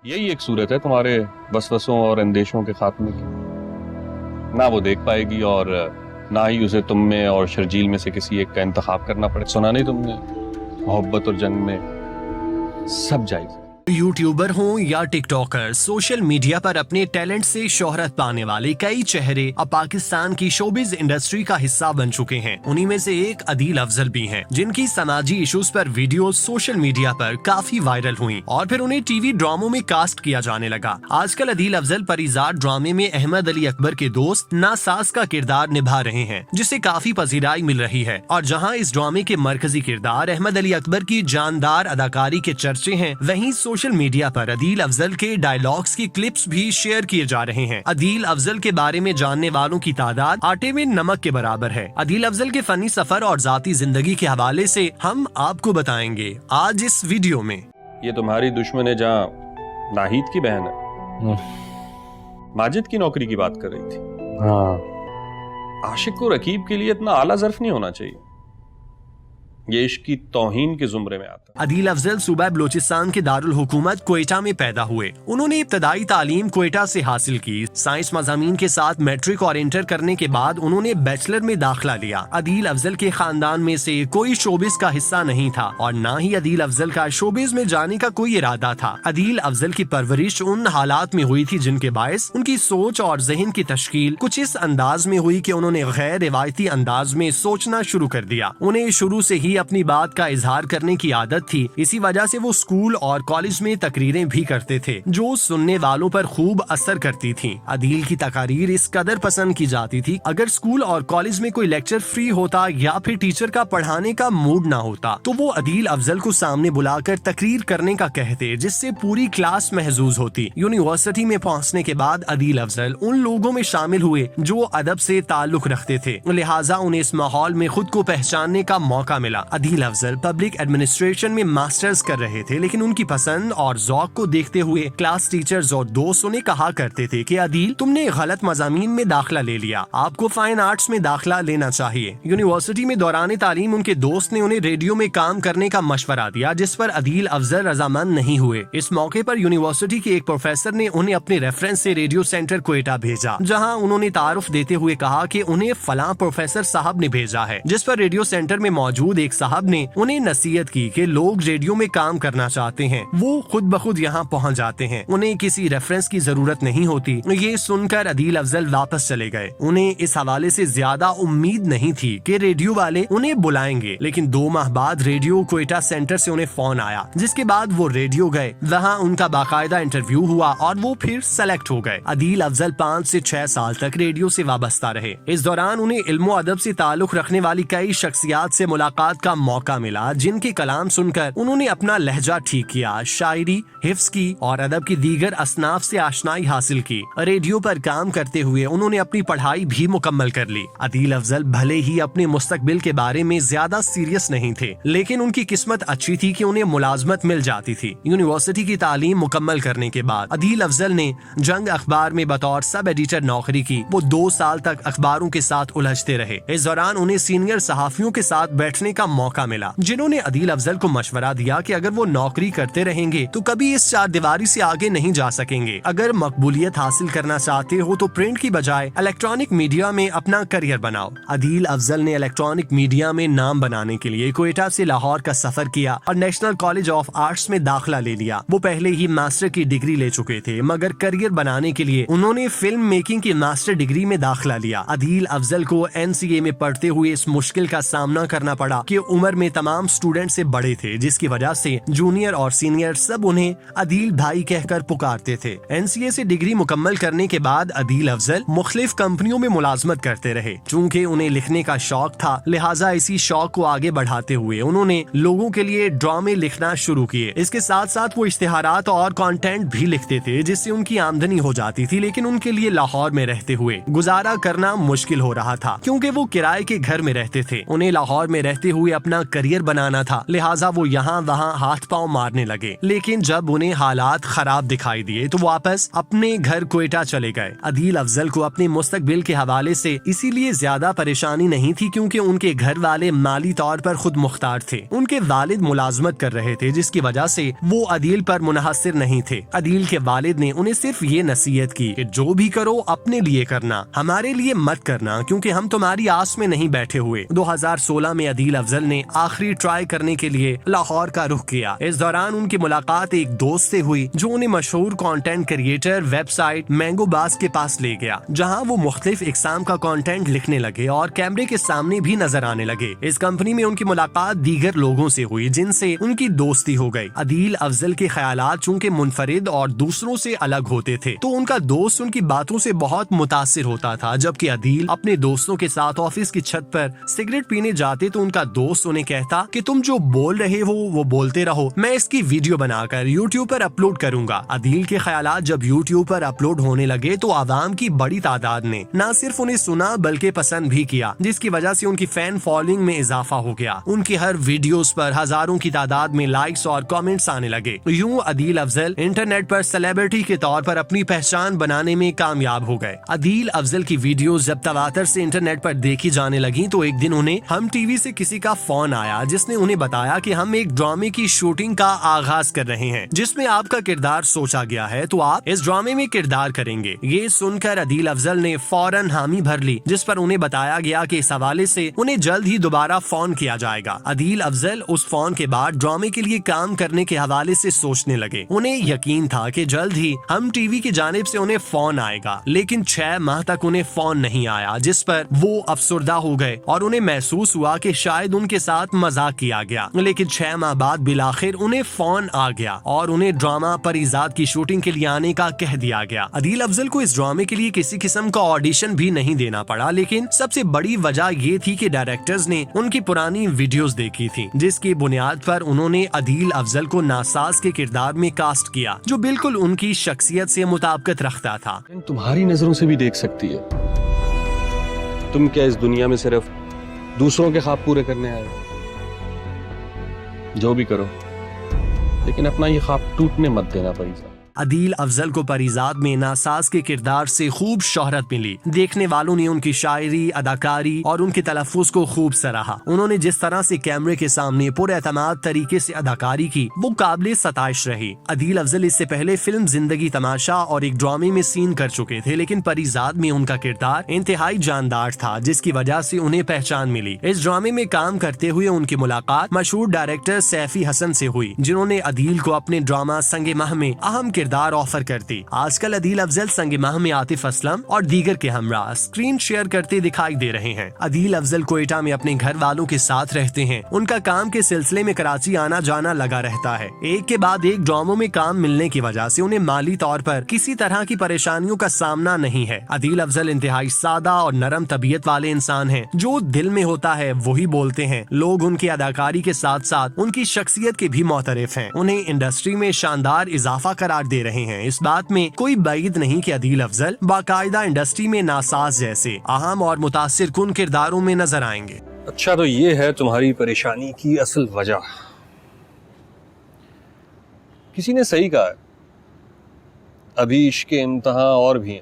यही एक सूरत है तुम्हारे वसवसों और अंदेशों के खात्मे की। ना वो देख पाएगी और ना ही उसे तुम में और शर्जील में से किसी एक का इंतखाब करना पड़े। सुना नहीं तुमने, मोहब्बत और जंग में सब जायज है। यूट्यूबर हों या टिकटॉकर, सोशल मीडिया पर अपने टैलेंट से शोहरत पाने वाले कई चेहरे अब पाकिस्तान की शोबिज इंडस्ट्री का हिस्सा बन चुके हैं। उन्हीं में से एक अदील अफजल भी हैं, जिनकी समाजी इश्यूज पर वीडियो सोशल मीडिया पर काफी वायरल हुई और फिर उन्हें टीवी ड्रामों में कास्ट किया जाने लगा। आजकल अदील अफजल परिजात ड्रामे में अहमद अली अकबर के दोस्त नासास का किरदार निभा रहे हैं, जिसे काफी पजीराई मिल रही है। और जहाँ इस ड्रामे के मरकजी किरदार अहमद अली अकबर की जानदार अदाकारी के चर्चे हैं, वहीं सोशल मीडिया पर अदील अफजल के डायलॉग्स की क्लिप्स भी शेयर किए जा रहे हैं। अदील अफजल के बारे में जानने वालों की तादाद आटे में नमक के बराबर है। अदील अफजल के फनी सफर और जाती जिंदगी के हवाले से हम आपको बताएंगे आज इस वीडियो में। ये तुम्हारी दुश्मन है जहाँ नाहिद की बहन है, माजिद की नौकरी की बात कर रही थी। हाँ, आशिक को रकीब के लिए इतना आला ज़र्फ नहीं होना चाहिए, ये इश्क की तौहीन के जुमरे में आता है। अदील अफजल सूबा बलोचिस्तान के दारुल हुकूमत क्वेटा में पैदा हुए। उन्होंने इब्तदाई तालीम क्वेटा से हासिल की। साइंस मज़ामीन के साथ मैट्रिक और इंटर करने के बाद उन्होंने बैचलर में दाखिला लिया। अदील अफजल के खानदान में से कोई शोबिस का हिस्सा नहीं था और न ही अदील अफजल का शोबिस में जाने का कोई इरादा था। अदील अफजल की परवरिश उन हालात में हुई थी जिनके बायस उनकी सोच और जहन की तश्कील कुछ इस अंदाज में हुई कि उन्होंने गैर रिवायती अंदाज में सोचना शुरू कर दिया। उन्हें शुरू से ही अपनी बात का इजहार करने की आदत थी। इसी वजह से वो स्कूल और कॉलेज में तकरीरें भी करते थे जो सुनने वालों पर खूब असर करती थीं। अदील की तकारीर इस कदर पसंद की जाती थी, अगर स्कूल और कॉलेज में कोई लेक्चर फ्री होता या फिर टीचर का पढ़ाने का मूड ना होता तो वो अदील अफजल को सामने बुलाकर तकरीर करने का कहते, जिससे पूरी क्लास महजूज होती। यूनिवर्सिटी में पहुंचने के बाद अदील अफजल उन लोगों में शामिल हुए जो अदब से ताल्लुक रखते थे, लिहाजा उन्हें इस माहौल में खुद को पहचानने का मौका मिला। अदील अफजल पब्लिक एडमिनिस्ट्रेशन में मास्टर्स कर रहे थे, लेकिन उनकी पसंद और ज़ौक को देखते हुए क्लास टीचर्स और दोस्त उन्हें कहा करते थे कि अदील, तुमने गलत मज़ामीन में दाखिला ले लिया, आपको फाइन आर्ट्स में दाखिला लेना चाहिए। यूनिवर्सिटी में दौरान तालीम उनके दोस्त ने उन्हें रेडियो में काम करने का मशवरा दिया, जिस पर अदील अफजल रजामंद नहीं हुए। इस मौके पर यूनिवर्सिटी के एक प्रोफेसर ने उन्हें अपने रेफरेंस से रेडियो सेंटर क्वेटा भेजा, जहाँ उन्होंने तारुफ देते हुए कहा कि उन्हें फलां प्रोफेसर साहब ने भेजा है, जिस पर रेडियो सेंटर में मौजूद एक साहब ने उन्हें नसीहत की कि लोग रेडियो में काम करना चाहते हैं, वो खुद ब खुद यहाँ पहुँच जाते हैं, उन्हें किसी रेफरेंस की जरूरत नहीं होती। ये सुनकर अदील अफजल वापस चले गए। उन्हें इस हवाले से ज्यादा उम्मीद नहीं थी कि रेडियो वाले उन्हें बुलाएंगे, लेकिन 2 माह बाद रेडियो क्वेटा सेंटर से उन्हें फोन आया, जिसके बाद वो रेडियो गए। वहाँ उनका बाकायदा इंटरव्यू हुआ और वो फिर सेलेक्ट हो गए। अदील अफजल 5 से 6 साल तक रेडियो से वाबस्ता रहे। इस दौरान उन्हें इल्मो अदब से ताल्लुक रखने वाली कई शख्सियात से मुलाकात का मौका मिला, जिनके कलाम सुनकर उन्होंने अपना लहजा ठीक किया, शायरी, हिफ्ज की और अदब की दीगर असनाफ से आशनाई हासिल की। रेडियो पर काम करते हुए उन्होंने अपनी पढ़ाई भी मुकम्मल कर ली। अदील अफजल भले ही अपने मुस्तकबिल के बारे में ज्यादा सीरियस नहीं थे, लेकिन उनकी किस्मत अच्छी थी कि उन्हें मुलाजमत मिल जाती थी। यूनिवर्सिटी की तालीम मुकम्मल करने के बाद अदील अफजल ने जंग अखबार में बतौर सब एडिटर नौकरी की। वो 2 साल तक अखबारों के साथ उलझते रहे। इस दौरान उन्हें सीनियर सहाफियों के साथ बैठने का मौका मिला, जिन्होंने अदील अफजल को मशवरा दिया कि अगर वो नौकरी करते रहेंगे तो कभी इस 4 दीवारी से आगे नहीं जा सकेंगे। अगर मकबूलियत हासिल करना चाहते हो तो प्रिंट की बजाय इलेक्ट्रॉनिक मीडिया में अपना करियर बनाओ। अदील अफजल ने इलेक्ट्रॉनिक मीडिया में नाम बनाने के लिए क्वेटा से लाहौर का सफर किया और नेशनल कॉलेज ऑफ आर्ट्स में दाखिला ले लिया। वो पहले ही मास्टर की डिग्री ले चुके थे, मगर करियर बनाने के लिए उन्होंने फिल्म मेकिंग की मास्टर डिग्री में दाखिला लिया। अदील अफजल को NCA में पढ़ते हुए इस मुश्किल का सामना करना पड़ा कि उम्र में तमाम स्टूडेंट से बड़े थे, जिसकी वजह से जूनियर और सीनियर सब उन्हें अदील भाई कहकर पुकारते थे। NCA से डिग्री मुकम्मल करने के बाद अदील अफजल मुख्तलिफ कंपनियों में मुलाजमत करते रहे। चूँकि उन्हें लिखने का शौक था, लिहाजा इसी शौक को आगे बढ़ाते हुए उन्होंने लोगों के लिए ड्रामे लिखना शुरू किए। इसके साथ साथ वो इश्तिहारात और कंटेंट भी लिखते थे, जिससे उनकी आमदनी हो जाती थी, लेकिन उनके लिए लाहौर में रहते हुए गुजारा करना मुश्किल हो रहा था, क्योंकि वो किराए के घर में रहते थे। उन्हें लाहौर में रहते हुए अपना करियर बनाना था, लिहाजा वो यहाँ वहाँ हाथ पांव मारने लगे, लेकिन जब उन्हें हालात खराब दिखाई दिए तो वापस अपने घर क्वेटा चले गए। अदील अफजल को अपने मुस्तकबिल के हवाले से इसीलिए ज्यादा परेशानी नहीं थी क्योंकि उनके घर वाले माली तौर पर खुद मुख्तार थे। उनके वालिद मुलाजमत कर रहे थे, जिसकी वजह से वो अदील पर मुनहसर नहीं थे। अदील के वालिद ने उन्हें सिर्फ ये नसीहत की कि जो भी करो अपने लिए करना, हमारे लिए मत करना, क्योंकि हम तुम्हारी आस में नहीं बैठे हुए। 2016 में अदील अफजल ने आखिरी ट्राई करने के लिए लाहौर का रुख किया। इस दौरान उनकी मुलाकात एक दोस्त से हुई जो उन्हें मशहूर कंटेंट क्रिएटर वेबसाइट मैंगो बास के पास ले गया, जहां वो मुख्तलिफ इकसाम का कंटेंट लिखने लगे और कैमरे के सामने भी नजर आने लगे। इस कंपनी में उनकी मुलाकात दीगर लोगों से हुई जिनसे उनकी दोस्ती हो गई। अदील अफजल के ख्यालात चूंकि मुनफरिद और दूसरों से अलग होते थे, तो उनका दोस्त उनकी बातों से बहुत मुतासिर होता था। जबकि अदील अपने दोस्तों के साथ ऑफिस की छत पर सिगरेट पीने जाते तो उनका दोस्त उन्हें कहता कि तुम जो बोल रहे हो वो बोलते रहो, मैं इसकी वीडियो बनाकर यूट्यूब पर अपलोड करूंगा। अदील के ख्यालात जब यूट्यूब पर अपलोड होने लगे तो आवाम की बड़ी तादाद ने न सिर्फ उन्हें सुना बल्कि पसंद भी किया, जिसकी वजह से उनकी फैन फॉलोइंग में इजाफा हो गया। उनकी हर वीडियोस पर हजारों की तादाद में लाइक्स और कमेंट्स आने लगे। यूं अदील अफजल इंटरनेट पर सेलिब्रिटी के तौर पर अपनी पहचान बनाने में कामयाब हो गए। अदील अफजल की वीडियोस जब तवातर से इंटरनेट पर देखी जाने लगी तो एक दिन उन्हें हम टीवी से किसी का फोन आया जिसने उन्हें बताया कि हम एक ड्रामे की शूटिंग का आगाज कर रहे हैं जिसमें आपका किरदार सोचा गया है, तो आप इस ड्रामे में किरदार करेंगे। ये सुनकर अदील अफजल ने फौरन हामी भर ली, जिस पर उन्हें बताया गया कि इस हवाले से उन्हें जल्द ही दोबारा फोन किया जाएगा। अदील अफजल उस फोन के बाद ड्रामे के लिए काम करने के हवाले से सोचने लगे। उन्हें यकीन था कि जल्द ही हम टीवी की जानिब से उन्हें फोन आएगा, लेकिन 6 माह तक उन्हें फोन नहीं आया, जिस पर वो अफसुर्दा हो गए और उन्हें महसूस हुआ कि शायद उनके साथ मजाक किया गया। लेकिन 6 माह बाद बिलाखिर उन्हें फोन आ गया और उन्हें ड्रामा परिजात की शूटिंग के लिए आने का कह दिया गया। अदील अफजल को इस ड्रामे के लिए किसी किस्म का ऑडिशन भी नहीं देना पड़ा, लेकिन सबसे बड़ी वजह ये थी कि डायरेक्टर्स ने उनकी पुरानी वीडियोस देखी थी, जिसकी बुनियाद पर उन्होंने अदील अफजल को नासाज के किरदार में कास्ट किया, जो बिल्कुल उनकी शख्सियत से मुताबिकत रखता था। तुम्हारी नजरों से भी देख सकती है। तुम क्या इस दुनिया में सिर्फ दूसरों के ख्वाब पूरे करने आए हो? जो भी करो, लेकिन अपना ये ख्वाब टूटने मत देना पड़ेगा। अदील अफजल को परिजात में नासाज के किरदार से खूब शोहरत मिली। देखने वालों ने उनकी शायरी, अदाकारी और उनके तलफ्फुज़ को खूब सराहा। उन्होंने जिस तरह से कैमरे के सामने पुरएतमाद तरीके से अदाकारी की, वो काबिल सताइश रही। अदील अफजल इससे पहले फिल्म जिंदगी तमाशा और एक ड्रामे में सीन कर चुके थे, लेकिन परिजात में उनका किरदार इंतहाई जानदार था, जिसकी वजह से उन्हें पहचान मिली। इस ड्रामे में काम करते हुए उनकी मुलाकात मशहूर डायरेक्टर सैफी हसन से हुई, जिन्होंने अदील को अपने ड्रामा संगे माह में अहम किरदार ऑफर करती। आजकल अदील अफजल संगे माह में आतिफ असलम और दीगर के हमरा स्क्रीन शेयर करते दिखाई दे रहे हैं। अदील अफजल क्वेटा में अपने घर वालों के साथ रहते हैं। उनका काम के सिलसिले में कराची आना जाना लगा रहता है। एक के बाद एक ड्रामों में काम मिलने की वजह से उन्हें माली तौर पर किसी तरह की परेशानियों का सामना नहीं है। अदील अफजल इंतहाई सादा और नरम तबीयत वाले इंसान हैं, जो दिल में होता है वही बोलते हैं। लोग उनकी अदाकारी के साथ साथ उनकी शख्सियत के भी मोतरफ हैं। उन्हें इंडस्ट्री में शानदार इजाफा करार दे रहे हैं। इस बात में कोई बैद नहीं कि अदील अफजल बाकायदा इंडस्ट्री में नासाज जैसे अहम और मुतासिर कुन किरदारों में नजर आएंगे। अच्छा, तो ये है तुम्हारी परेशानी की असल वजह। किसी ने सही कहा है, अभी इश्क के इम्तहान और भी हैं।